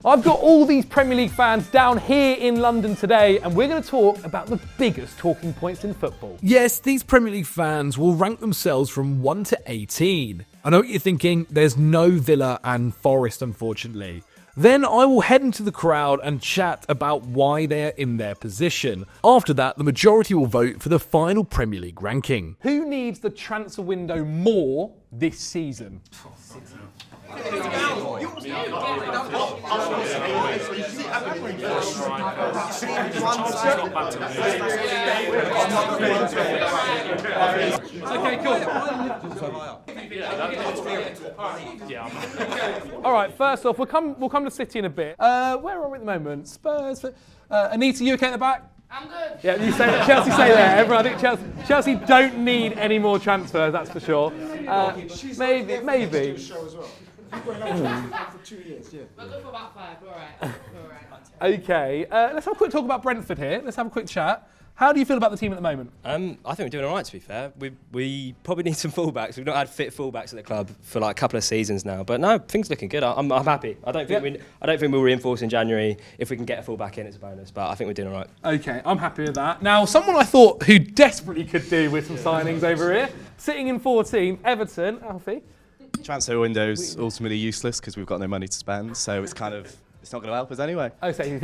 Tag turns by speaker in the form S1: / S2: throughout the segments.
S1: I've got all these Premier League fans down here in London today, and we're going to talk about the biggest talking points in football.
S2: Yes, these Premier League fans will rank themselves from 1 to 18. I know what you're thinking, there's no Villa and Forest, unfortunately. Then I will head into the crowd and chat about why they're in their position. After that, the majority will vote for the final Premier League ranking.
S1: Who needs the transfer window more this season? Okay, cool. All right, first off, we'll come to City in a bit. Where are we at the moment? Spurs. Anita, you okay at the back?
S3: I'm good.
S1: Yeah, you say that. Chelsea say there. Everyone, I think Chelsea don't need any more transfers, that's for sure. Maybe.
S3: We're good for about 5. All right.
S1: Okay, let's have a quick talk about Brentford here. Let's have a quick chat. How do you feel about the team at the moment?
S4: I think we're doing all right, to be fair. We probably need some fullbacks. We've not had fit fullbacks at the club for like a couple of seasons now. But no, things are looking good. I'm happy. I don't think we'll reinforce in January. If we can get a fullback in, it's a bonus. But I think we're doing all right.
S1: Okay, I'm happy with that. Now, someone I thought who desperately could do with some signings over here, sitting in 14th, Everton, Alfie.
S5: Transfer window's ultimately useless because we've got no money to spend, so it's not going to help us anyway.
S1: Oh, so you're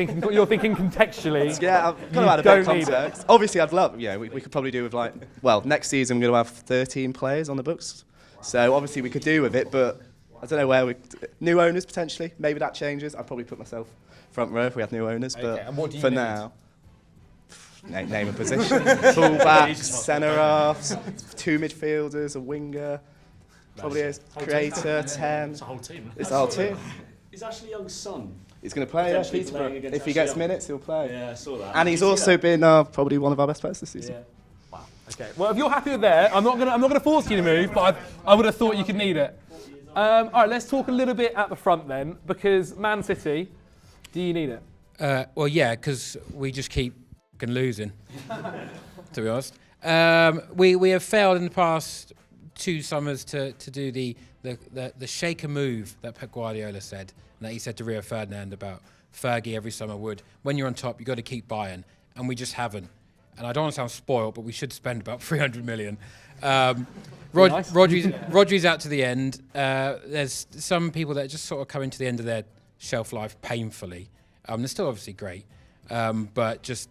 S1: thinking contextually.
S5: Yeah, I've got to add a bit of context. Obviously, I'd love. Yeah, we could probably do with next season we're going to have 13 players on the books, so obviously we could do with it, but I don't know where new owners potentially. Maybe that changes. I'd probably put myself front row if we had new owners, but for now. Name a position. Fullbacks, centre-halves, 2 midfielders, a winger. Probably a creator, 10.
S6: It's a whole team.
S5: It's a whole team.
S6: Is Ashley Young's son?
S5: He's going to play at Peterborough. If he gets minutes, he'll play.
S6: Yeah, I saw that.
S5: And he's also been probably one of our best players this season.
S6: Yeah.
S1: Wow. Okay. Well, if you're happy with that, I'm not going to force you to move, but I would have thought you could need it. All right, let's talk a little bit at the front then, because Man City, do you need it?
S7: Well, yeah, because we just keep losing. To be honest, we have failed in the past 2 summers to do the shaker move that Pep Guardiola said, and that he said to Rio Ferdinand about Fergie every summer would. When you're on top, you've got to keep buying, and we just haven't. And I don't want to sound spoiled, but we should spend about 300 million. Rodri's out to the end. There's some people that just sort of coming to the end of their shelf life painfully. They're still obviously great, but just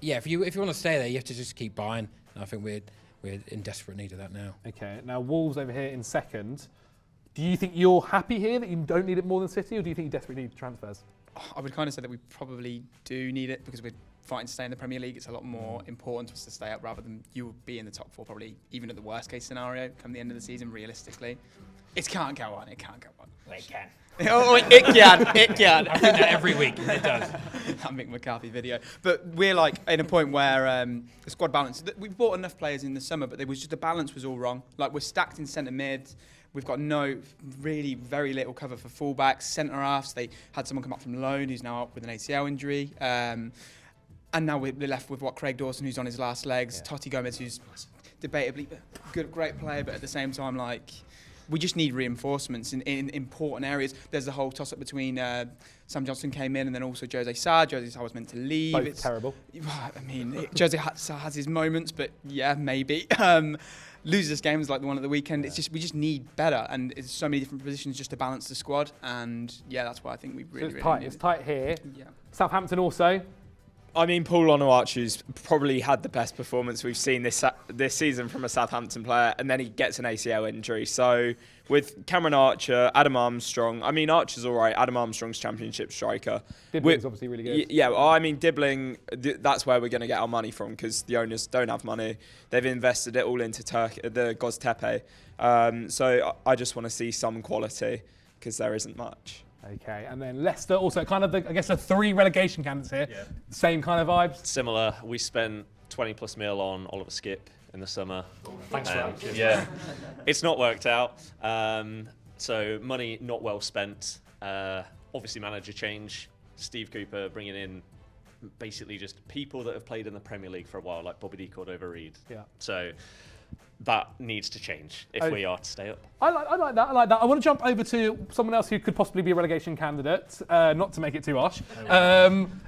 S7: if you want to stay there, you have to just keep buying. And I think we're in desperate need of that now.
S1: Okay, now Wolves over here in second. Do you think you're happy here that you don't need it more than City, or do you think you desperately need transfers?
S8: I would kind of say that we probably do need it because we're fighting to stay in the Premier League. It's a lot more important to us to stay up rather than you would be in the top 4 probably even at the worst case scenario come the end of the season, realistically. It can't go on.
S7: It can.
S8: It can.
S7: I think that every week. It does.
S8: That Mick McCarthy video. But we're like in a point where the squad balance, we've bought enough players in the summer, but the balance was all wrong. Like we're stacked in centre mid. We've got very little cover for fullbacks, centre halves. They had someone come up from loan who's now up with an ACL injury. And now we're left with Craig Dawson, who's on his last legs. Yeah. Totti Gomez, who's debatably great player, but at the same time, we just need reinforcements in important areas. There's the whole toss-up between Sam Johnson came in and then also Jose Sarr. Jose Sarr was meant to leave.
S1: Both terrible.
S8: I mean, Jose Sarr has his moments, but yeah, maybe. Loses this game is like the one at the weekend. It's just we just need better, and it's so many different positions just to balance the squad. And yeah, that's why I think we really.
S1: So it's tight. It's tight here.
S8: Yeah.
S1: Southampton also.
S9: I mean, Paul Onuachu's probably had the best performance we've seen this season from a Southampton player, and then he gets an ACL injury. So with Cameron Archer, Adam Armstrong, I mean, Archer's all right. Adam Armstrong's championship striker.
S1: Dibbling's obviously really good.
S9: Yeah, well, I mean, Dibbling, that's where we're going to get our money from because the owners don't have money. They've invested it all into the Göztepe. So I just want to see some quality because there isn't much.
S1: Okay, and then Leicester also kind of, the 3 relegation candidates here. Yeah. Same kind of vibes.
S10: Similar. We spent 20+ mil on Oliver Skipp in the summer.
S6: Thanks for that.
S10: Yeah, it's not worked out. So money not well spent. Obviously manager change. Steve Cooper bringing in basically just people that have played in the Premier League for a while, like Bobby D. Cordova-Reid.
S1: Yeah.
S10: So that needs to change if we are to stay up.
S1: I like that. I want to jump over to someone else who could possibly be a relegation candidate, not to make it too harsh.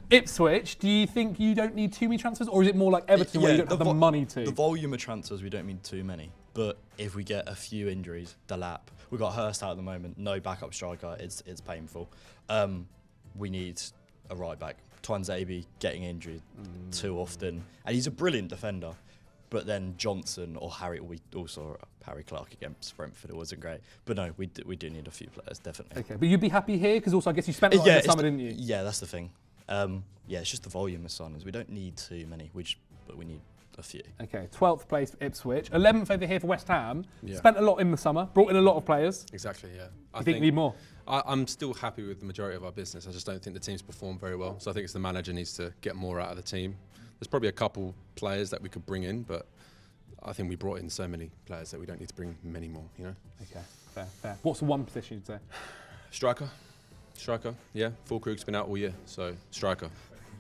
S1: Ipswich, do you think you don't need too many transfers, or is it more like Everton where you don't have the money to?
S11: The volume of transfers, we don't need too many. But if we get a few injuries, Djellab, we've got Hurst out at the moment, no backup striker, it's painful. We need a right back. Twanzebe getting injured too often, and he's a brilliant defender. But then Johnson or Harry, we also Harry Clark against Brentford, it wasn't great. But no, we do need a few players, definitely.
S1: Okay, but you'd be happy here because also I guess you spent a lot in the summer, didn't you?
S11: Yeah, that's the thing. It's just the volume of signings. We don't need too many, but we need a few.
S1: Okay, 12th place for Ipswich, 11th over here for West Ham.
S12: Yeah.
S1: Spent a lot in the summer, brought in a lot of players.
S12: Exactly, yeah.
S1: I think we need more.
S12: I'm still happy with the majority of our business. I just don't think the team's performed very well. So I think it's the manager needs to get more out of the team. There's probably a couple players that we could bring in, but I think we brought in so many players that we don't need to bring many more, you know?
S1: Okay, fair. What's the one position you'd say?
S12: Striker, yeah. Fulkrug's been out all year, so striker.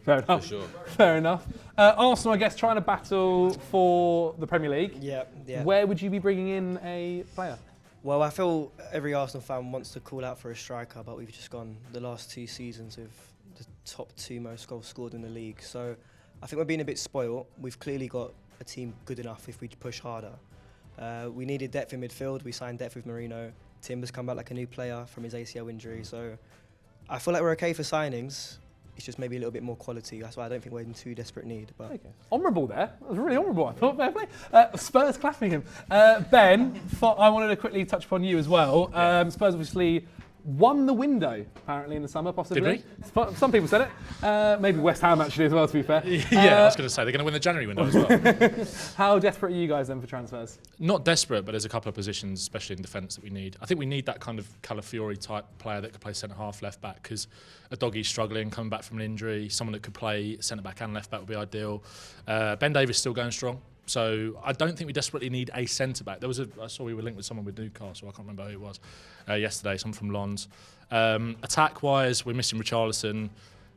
S1: Fair enough.
S12: For sure.
S1: Fair enough. Arsenal, I guess, trying to battle for the Premier League.
S13: Yeah.
S1: Where would you be bringing in a player?
S13: Well, I feel every Arsenal fan wants to call out for a striker, but we've just gone the last 2 seasons with the top 2 most goals scored in the league. So I think we're being a bit spoiled. We've clearly got a team good enough if we push harder. We needed depth in midfield. We signed depth with Marino. Timber's come back like a new player from his ACL injury. So I feel like we're okay for signings. It's just maybe a little bit more quality. That's why I don't think we're in too desperate need. But
S1: okay. Honourable there. That was really honourable. I thought, fair play. Spurs clapping him. Ben, I wanted to quickly touch upon you as well. Spurs obviously won the window, apparently, in the summer, possibly.
S14: Did
S1: Some people said it. Maybe West Ham, actually, as well, to be fair.
S14: Yeah, I was going to say, they're going to win the January window as well.
S1: How desperate are you guys then for transfers?
S14: Not desperate, but there's a couple of positions, especially in defence, that we need. I think we need that kind of Calafiori type player that could play centre-half, left-back, because a Doggie's struggling, coming back from an injury. Someone that could play centre-back and left-back would be ideal. Ben Davies still going strong. So I don't think we desperately need a centre-back. I saw we were linked with someone with Newcastle, I can't remember who it was, yesterday, someone from Lons. Attack-wise, we're missing Richarlison,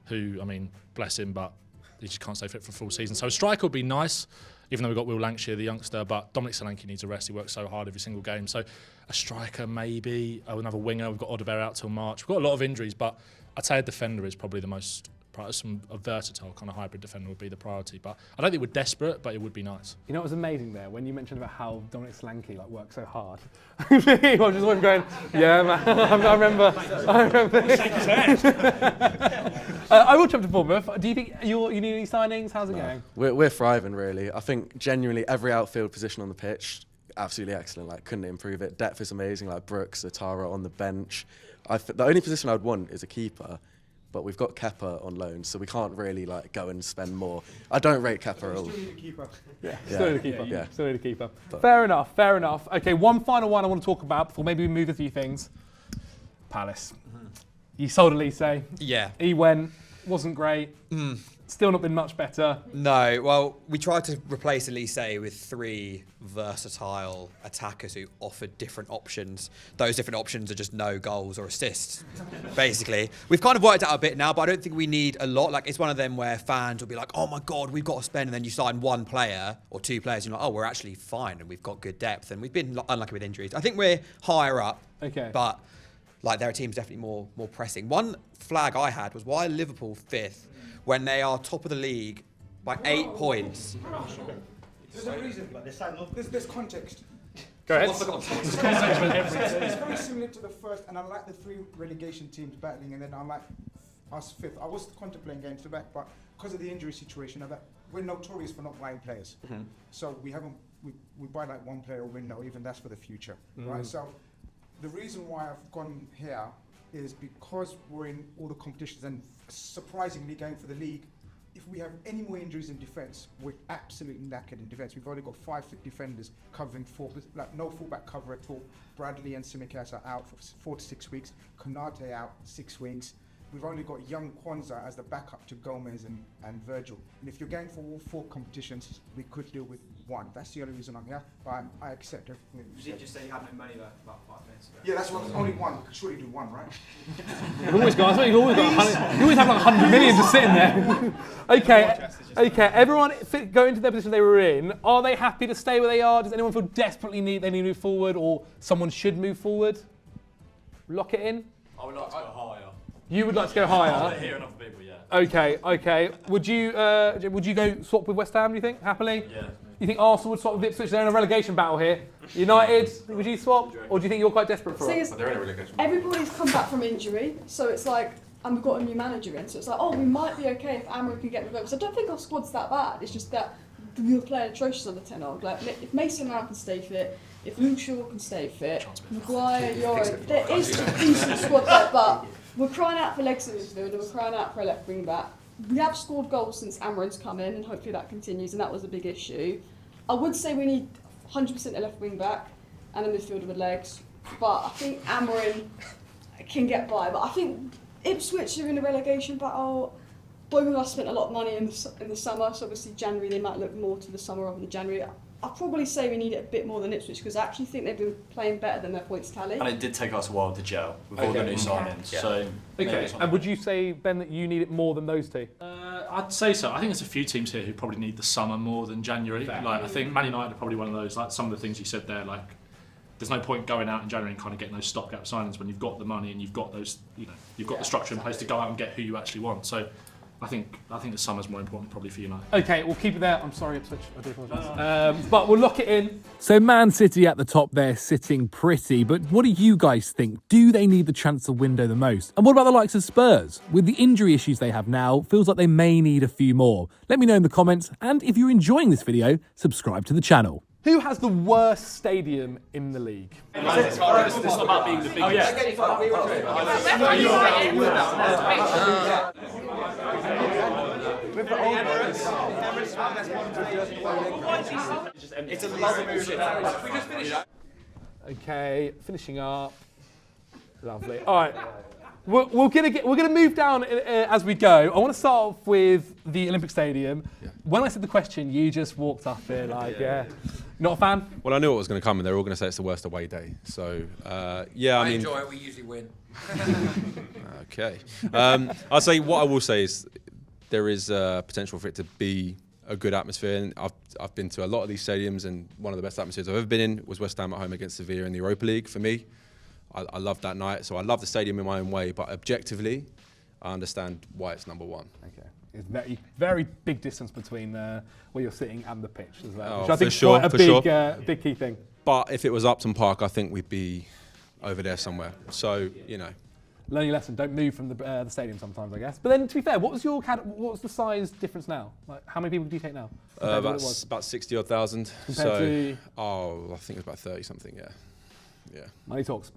S14: who, I mean, bless him, but he just can't stay fit for a full season. So a striker would be nice, even though we've got Will Lancashire, the youngster, but Dominic Solanke needs a rest. He works so hard every single game. So a striker, maybe, another winger. We've got Odebear out till March. We've got a lot of injuries, but I'd say a defender is probably the most... a versatile kind of hybrid defender would be the priority, but I don't think we're desperate, but it would be nice.
S1: You know what was amazing there when you mentioned about how Dominic Solanke works so hard. I was just going, yeah, man. I remember. I will jump to Bournemouth. Do you think you need any signings? How's it going?
S15: We're thriving, really. I think genuinely every outfield position on the pitch, absolutely excellent. Couldn't improve it. Depth is amazing. Brooks, Zatara on the bench. The only position I'd want is a keeper. But we've got Kepa on loan, so we can't really go and spend more. I don't rate Kepa at all.
S1: Still need a keeper.
S15: Yeah.
S1: Still need a keeper. Fair enough. Okay, one final one I want to talk about before maybe we move a few things. Palace. You sold Elise.
S16: Yeah.
S1: He went, wasn't great. Still not been much better.
S16: No, well, we tried to replace Elise with 3 versatile attackers who offered different options. Those different options are just no goals or assists, basically. We've kind of worked out a bit now, but I don't think we need a lot. It's one of them where fans will be like, oh my God, we've got to spend, and then you sign 1 player or 2 players, and you're like, oh, we're actually fine, and we've got good depth, and we've been unlucky with injuries. I think we're higher up, but their team's definitely more pressing. One flag I had was why Liverpool 5th when they are top of the league by 8 points.
S3: There's a reason. There's context.
S1: Go ahead.
S3: What's the context? It's very similar to the first, and I like the 3 relegation teams battling, and then I like us 5th. I was contemplating going to the back, but because of the injury situation, we're notorious for not buying players. So we buy 1 player a window, even that's for the future, right? So the reason why I've gone here is because we're in all the competitions and surprisingly going for the league. If we have any more injuries in defence, we're absolutely knackered in defence. We've only got 5 defenders covering 4, no fullback cover at all. Bradley and Tsimikas are out for 4 to 6 weeks. Konate out 6 weeks. we've only got young Kwanzaa as the backup to Gomez and Virgil. And if you're going for all 4 competitions, we could deal with 1. That's the only reason I'm here. But I accept everything.
S8: You did just say you had no money left about 5 minutes ago.
S3: Yeah, that's only 1. We could surely do 1, right?
S1: You've always got 100, you always have like 100 million just sitting there. Okay. Everyone go into their position they were in. Are they happy to stay where they are? Does anyone feel desperately they need to move forward, or someone should move forward? Lock it in.
S6: I would like to go higher.
S1: You would like to go higher?
S6: I hear enough people, yeah.
S1: Okay. Would you go swap with West Ham, do you think, happily?
S6: Yeah.
S1: You think Arsenal would swap with Ipswich? They're in a relegation battle here. United, would you swap? Or do you think you're quite desperate for it?
S17: They're in a relegation battle. Everybody's come back from injury, so it's like, and we've got a new manager in, so it's like, oh, we might be okay if Amro can get the votes. I don't think our squad's that bad. It's just that we were playing atrocious on the 10-odd. Like, if Mason Mount can stay fit, if Luke Shaw can stay fit, Maguire, Yoro, there is a decent squad there, but we're crying out for legs in midfield and we're crying out for a left wing back. We have scored goals since Amron's come in, and hopefully that continues, and that was a big issue. I would say we need 100% a left wing back and a midfielder with legs, but I think Amron can get by. But I think Ipswich are in a relegation battle. Bournemouth spent a lot of money in the summer, so obviously January they might look more to the summer rather than January. I'd probably say we need it a bit more than Ipswich, because I actually think they've been playing better than their points tally.
S6: And it did take us a while to gel with all the new signings.
S1: Yeah.
S6: So
S1: And would you say, Ben, that you need it more than those 2?
S14: I'd say so. I think there's a few teams here who probably need the summer more than January.
S1: Fair.
S14: Like I think Man United are probably one of those. Like some of the things you said there, like there's no point going out in January and kind of getting those stopgap signings when you've got the money and you've got those, you've got the structure in place to go out and get who you actually want. So I think the summer's more important probably for United.
S1: Okay, we'll keep it there. I'm sorry, Ipswich. I do apologise. But we'll lock it in.
S2: So Man City at the top there, sitting pretty. But what do you guys think? Do they need the transfer window the most? And what about the likes of Spurs? With the injury issues they have now, feels like they may need a few more. Let me know in the comments. And if you're enjoying this video, subscribe to the channel.
S1: Who has the worst stadium in the league?
S6: It's not about being the biggest.
S8: It's a lot of bullshit.
S1: Okay, finishing up. Lovely. All right. We're gonna move down as we go. I want to start off with the Olympic Stadium. Yeah. When I said the question, you just walked up here like, yeah. Not a fan?
S12: Well, I knew what was going to come, and they're all going to say it's the worst away day. So, yeah, I mean,
S7: enjoy it. We usually win.
S12: Okay. I'll say what I will say is there is potential for it to be a good atmosphere. And I've been to a lot of these stadiums, and one of the best atmospheres I've ever been in was West Ham at home against Sevilla in the Europa League. For me, I loved that night. So I love the stadium in my own way, but objectively, I understand why it's number 1.
S1: Okay. It's very, very big distance between where you're sitting and the pitch as well,
S12: Oh,
S1: which I think
S12: for
S1: is quite a big key thing.
S12: But if it was Upton Park, I think we'd be over there somewhere. So,
S1: Learn your lesson. Don't move from the stadium sometimes, I guess. But then, to be fair, what was the size difference now? Like, how many people do you take now?
S12: About 60,000.
S1: Compared to?
S12: I think it was about 30 something. Yeah.
S1: Money talks.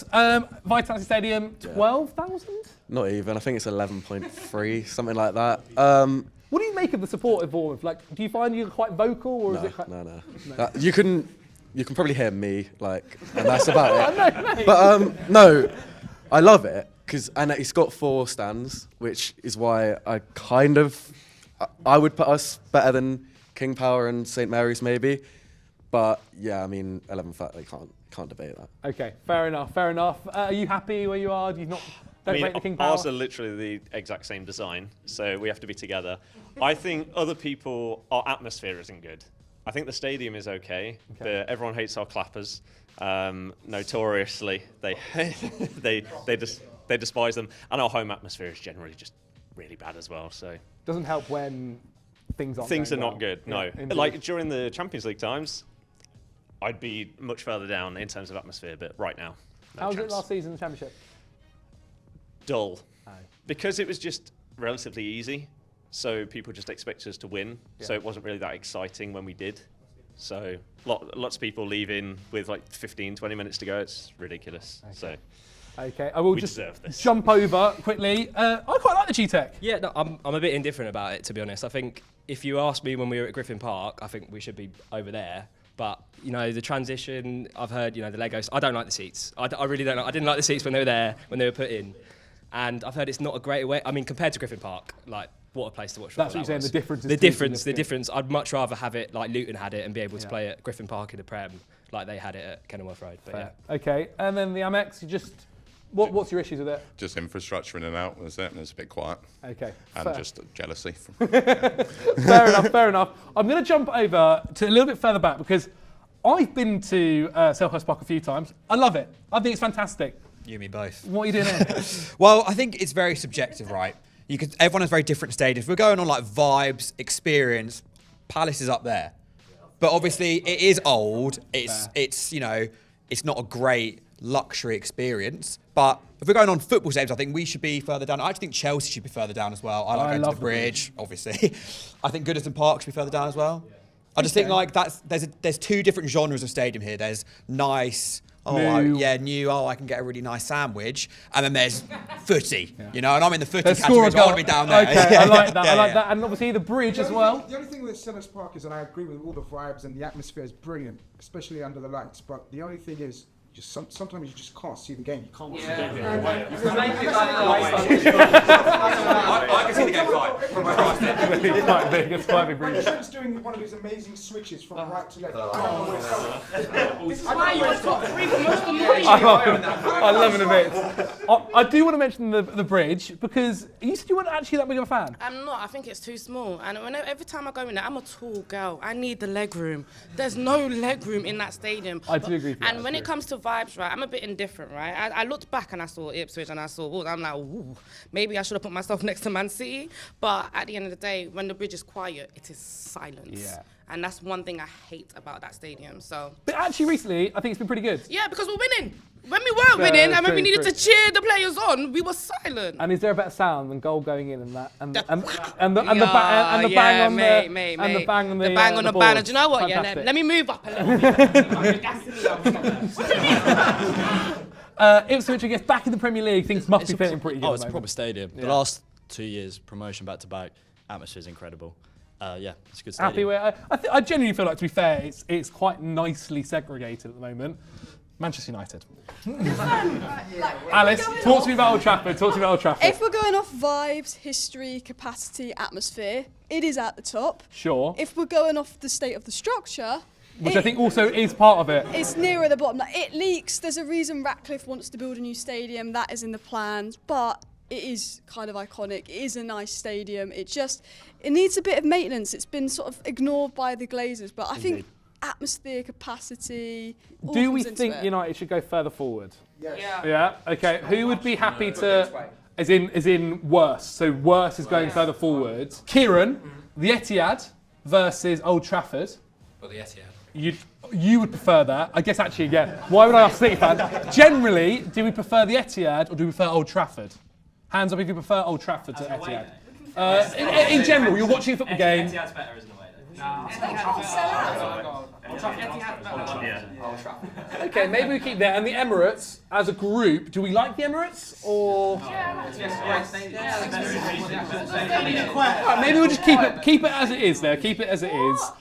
S1: Vitality Stadium, 12,000?
S15: Not even. I think it's 11.3, something like that.
S1: What do you make of the support of Bournemouth? Like, do you find you're quite vocal, or is it?
S15: No. You can probably hear me, like, and that's about it. But no, I love it and it's got 4 stands, which is why I would put us better than King Power and St Mary's maybe. But yeah, I mean, 11 fat, they can't debate that.
S1: Okay, fair enough. Are you happy where you are? Do you not? Don't rate the King Power?
S10: Ours are literally the exact same design, so we have to be together. I think other people, our atmosphere isn't good. I think the stadium is okay. Everyone hates our clappers. Notoriously, they despise them, and our home atmosphere is generally just really bad as well. So
S1: doesn't help when things
S10: are not good. No, like during the Champions League times, I'd be much further down in terms of atmosphere, but right now,
S1: how was it last season in the Championship?
S10: Dull, because it was just relatively easy. So people just expected us to win. Yeah. So it wasn't really that exciting when we did. So lots of people leaving with like 15, 20 minutes to go. It's ridiculous.
S1: Okay, I will just jump over quickly. I quite like the G-Tech.
S18: Yeah, no, I'm a bit indifferent about it, to be honest. I think if you asked me when we were at Griffin Park, I think we should be over there. But, the transition, I've heard, the Legos, I don't like the seats. I really don't like, I didn't like the seats when they were there, when they were put in. and I've heard it's not a great away. I mean, compared to Griffin Park, like what a place to watch.
S1: That's what you're saying. The difference is
S18: the difference. I'd much rather have it like Luton had it and be able to play at Griffin Park in the Prem like they had it at Kenilworth Road. But yeah.
S1: Okay, and then the Amex, you just. What's your issues with it?
S19: Just infrastructure in and out, was it? And it's a bit quiet.
S1: Okay.
S19: And just jealousy.
S1: Fair enough. I'm going to jump over to a little bit further back because I've been to Selhurst Park a few times. I love it. I think it's fantastic.
S16: You and me both.
S1: What are you doing here?
S16: Well, I think it's very subjective, right? Everyone has very different stadiums. We're going on like vibes, experience. Palace is up there. But obviously it is old. It's it's not a great luxury experience. But if we're going on football stadiums, I think we should be further down. I actually think Chelsea should be further down as well. I like going to the Bridge, obviously. I think Goodison Park should be further down as well. I just think like there's two different genres of stadium here. There's nice, new. I can get a really nice sandwich, and then there's footy. You know, and I'm in the footy category, so I want to be down there.
S1: Okay, I like that. I like that, and obviously the Bridge as well.
S3: The only thing with Selhurst Park is, and I agree with all the vibes and the atmosphere is brilliant, especially under the lights. But the only thing is, sometimes you just can't see the game. You can't watch the game.
S16: I can see the game fine.
S1: It's quite big.
S3: It's doing one of these amazing switches from right to left.
S17: This is why you got free for most of the money.
S1: I love it a bit. I do want to mention the Bridge because you said you weren't actually that big of a fan.
S20: I'm not. I think it's too small. And every time I go in there, I'm a tall girl. I need the leg room. There's no leg room in that stadium.
S1: I do agree with you.
S20: And when it comes to vibes, right, I'm a bit indifferent, right? I looked back and I saw Ipswich and I'm like, ooh, maybe I should have put myself next to Man City. But at the end of the day, when the Bridge is quiet, it is silence. Yeah. And that's one thing I hate about that stadium. So.
S1: But actually, recently, I think it's been pretty good.
S20: Yeah, because we're winning. When we weren't winning and when we needed to cheer the players on, we were silent.
S1: And is there a better sound than goal going in and that and the bang on the
S20: banner? Do you know what? Fantastic. Yeah, let me move up a little bit.
S1: Ipswich, I guess, back in the Premier League, things must be feeling pretty good.
S11: Oh, it's a proper stadium. The last 2 years, promotion back to back, atmosphere is incredible. It's a good stadium.
S1: Happy with it. I genuinely feel like, to be fair, it's quite nicely segregated at the moment. Manchester United. Alice, talk to me about Old Trafford.
S17: If we're going off vibes, history, capacity, atmosphere, it is at the top.
S1: Sure.
S17: If we're going off the state of the structure,
S1: which I think also is part of it.
S17: It's nearer the bottom. Like, it leaks. There's a reason Ratcliffe wants to build a new stadium. That is in the plans, but it is kind of iconic. It is a nice stadium. It needs a bit of maintenance. It's been sort of ignored by the Glazers, but I think atmosphere, capacity.
S1: Do we think United should go further forward?
S3: Yes.
S1: Yeah. Okay. Who would be happy to, as in worse? So worse is going further forward. Kieran, the Etihad versus Old Trafford.
S7: Well, the Etihad.
S1: You would prefer that? I guess actually, yeah. Why would I ask City fan? Generally, do we prefer the Etihad or do we prefer Old Trafford? Hands up if you prefer Old Trafford to Etihad. In general, you're watching a football game.
S6: Etihad's better, isn't it?
S1: Okay, maybe we keep that. And the Emirates, as a group, do we like the Emirates or? Right, maybe we'll just keep it as it is. There, keep it as it is.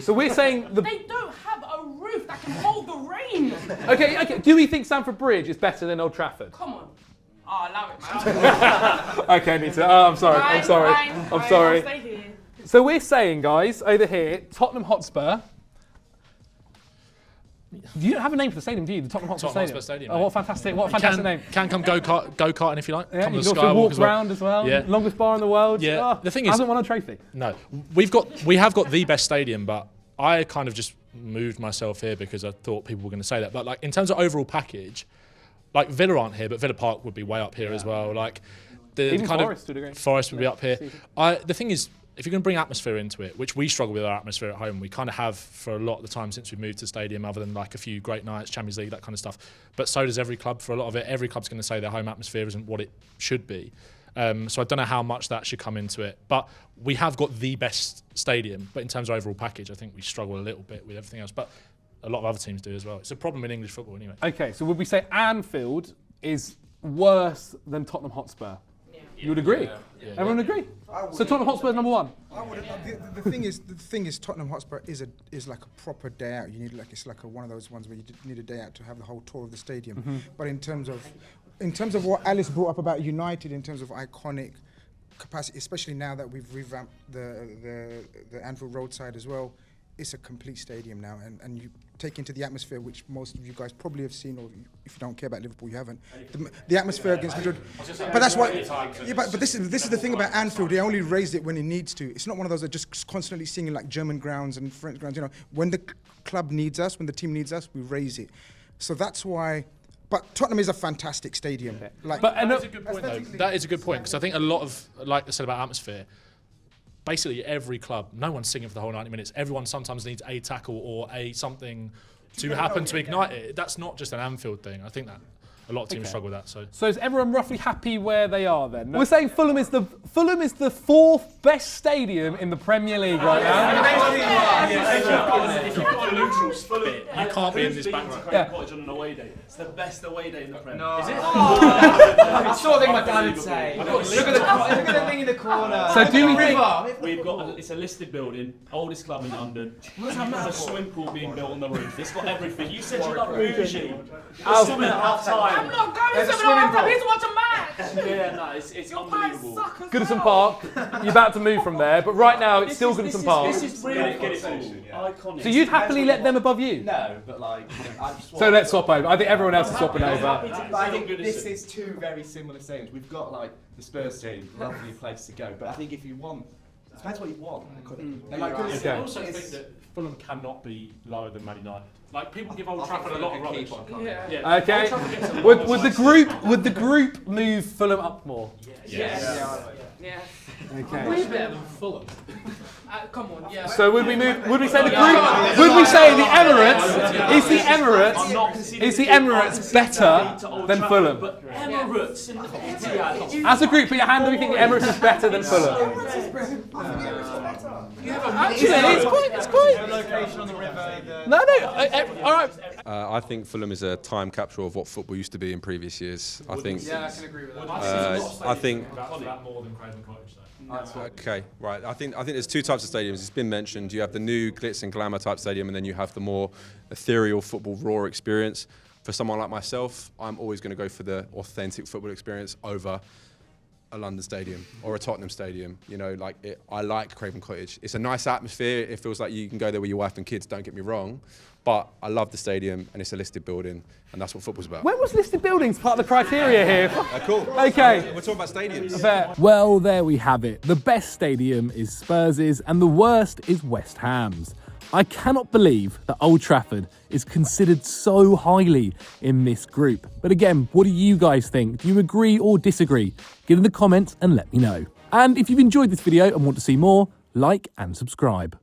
S1: So we're saying
S20: they don't have a roof that can hold the rain.
S1: Okay. Do we think Stamford Bridge is better than Old Trafford?
S20: Come on. Oh, allow it, man.
S1: Okay, Nita. I'm sorry. I'm sorry.
S20: I'll stay here.
S1: So we're saying, guys, over here, Tottenham Hotspur. You don't have a name for the stadium, do you? The Tottenham Hotspur Stadium. Oh, what a fantastic name.
S14: Can come go-karting if you like.
S1: Yeah,
S14: come
S1: you
S14: to
S1: can also walk round as well.
S14: Yeah.
S1: Longest bar in the world.
S14: Yeah. The thing is,
S1: hasn't won a trophy.
S14: No, we have got the best stadium, but I kind of just moved myself here because I thought people were going to say that. But like in terms of overall package, like Villa aren't here, but Villa Park would be way up here as well. Like
S1: even
S14: kind
S1: Forest would agree.
S14: Forest would be up here. The thing is, if you're going to bring atmosphere into it, which we struggle with our atmosphere at home, we kind of have for a lot of the time since we moved to the stadium, other than like a few great nights, Champions League, that kind of stuff. But so does every club for a lot of it. Every club's going to say their home atmosphere isn't what it should be. So I don't know how much that should come into it. But we have got the best stadium. But in terms of overall package, I think we struggle a little bit with everything else. But a lot of other teams do as well. It's a problem in English football anyway.
S1: Okay, so would we say Anfield is worse than Tottenham Hotspur? You would agree?
S14: Yeah.
S1: Everyone agree? So Tottenham Hotspur is number one.
S3: The thing is, Tottenham Hotspur is like a proper day out. You need it's like one of those ones where you need a day out to have the whole tour of the stadium.
S1: Mm-hmm.
S3: But in terms of in terms of what Alice brought up about United, in terms of iconic capacity, especially now that we've revamped the Anfield Road side as well, it's a complete stadium now, and you take into the atmosphere, which most of you guys probably have seen, or if you don't care about Liverpool, you haven't. The atmosphere against Madrid. But that's why. Yeah, but this is the thing about Anfield. They only raised it when it needs to. It's not one of those that just constantly singing like German grounds and French grounds. You know, when the club needs us, when the team needs us, we raise it. So that's why. But Tottenham is a fantastic stadium. Like,
S14: But that is a good point, though. That is a good point, because I think a lot of, like I said about atmosphere, basically every club, no one's singing for the whole 90 minutes. Everyone sometimes needs a tackle or something to happen to ignite it. That's not just an Anfield thing. I think that a lot of teams struggle with that. So
S1: is everyone roughly happy where they are then? We're saying Fulham is the fourth best stadium in the Premier League right now.
S6: If you've got a neutral split,
S14: you can't be in this back row.
S6: Cottage on an away day. It's the best away day in the Premier.
S8: No.
S6: Is it?
S8: It's sort of thing my dad would say. Look at the thing in the corner.
S1: So do we think
S6: we've got it's a listed building, oldest club in London. There's a swimming pool being built on the roof. It's got everything. You said you love bougie. There's swimming at half time.
S20: I'm not going to swimming pool. He's to watch a match.
S6: Yeah, no, it's unbelievable.
S1: Goodison Park, you're about to move from there, but right now it's still Goodison Park.
S6: This is really iconic.
S1: So you'd happily let them above you?
S5: No, but like,
S1: So let's swap over. I think everyone else is swapping over.
S5: I think this is two very similar stadiums. We've got like the Spurs stadium, lovely place to go. But I think if you want, it depends what you want.
S14: I also think that Fulham cannot be lower than Man United. Like, people give Old Trafford a lot of rubbish.
S1: Yeah. Okay. Would the group move Fulham up more?
S20: Yeah.
S1: Okay.
S20: Way better than Fulham. Come on, yeah.
S1: So would we say the group? Would we say the Emirates? Is the Emirates better than Fulham?
S6: But Emirates in the Etihad.
S1: As a group, put your hand. Do you think the Emirates is better than Fulham? Actually, it's quite.
S8: Location on the river.
S1: No. All right.
S12: I think Fulham is a time capsule of what football used to be in previous years. I think.
S8: Yeah, I can agree with that.
S12: I think.
S14: That more than Craven Cottage, though.
S12: Okay, right. I think there's two types of stadiums. It's been mentioned. You have the new glitz and glamour type stadium, and then you have the more ethereal football raw experience. For someone like myself, I'm always going to go for the authentic football experience over a London stadium or a Tottenham stadium. You know, I like Craven Cottage. It's a nice atmosphere. It feels like you can go there with your wife and kids. Don't get me wrong, but I love the stadium, and it's a listed building, and that's what football's about.
S1: When was listed buildings part of the criteria here?
S12: Cool.
S1: Okay.
S12: We're talking about stadiums.
S2: Well, there we have it. The best stadium is Spurs's and the worst is West Ham's. I cannot believe that Old Trafford is considered so highly in this group. But again, what do you guys think? Do you agree or disagree? Get in the comments and let me know. And if you've enjoyed this video and want to see more, like and subscribe.